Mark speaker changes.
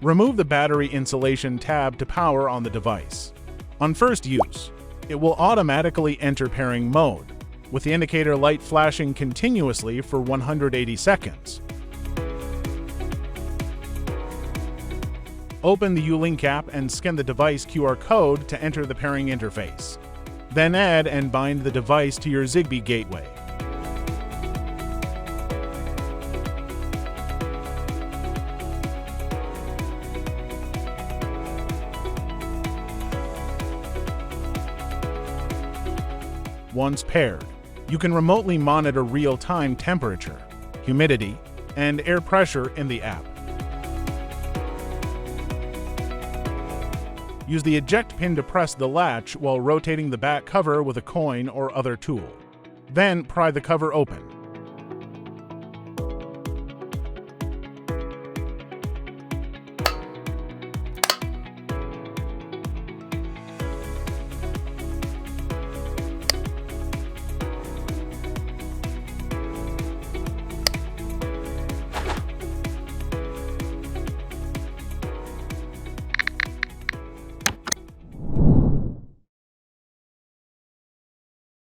Speaker 1: Remove the battery insulation tab to power on the device. On first use, it will automatically enter pairing mode, with the indicator light flashing continuously for 180 seconds. Open the U-Link app and scan the device QR code to enter the pairing interface. Then add and bind the device to your Zigbee gateway. Once paired, you can remotely monitor real-time temperature, humidity, and air pressure in the app. Use the eject pin to press the latch while rotating the back cover with a coin or other tool. Then pry the cover open.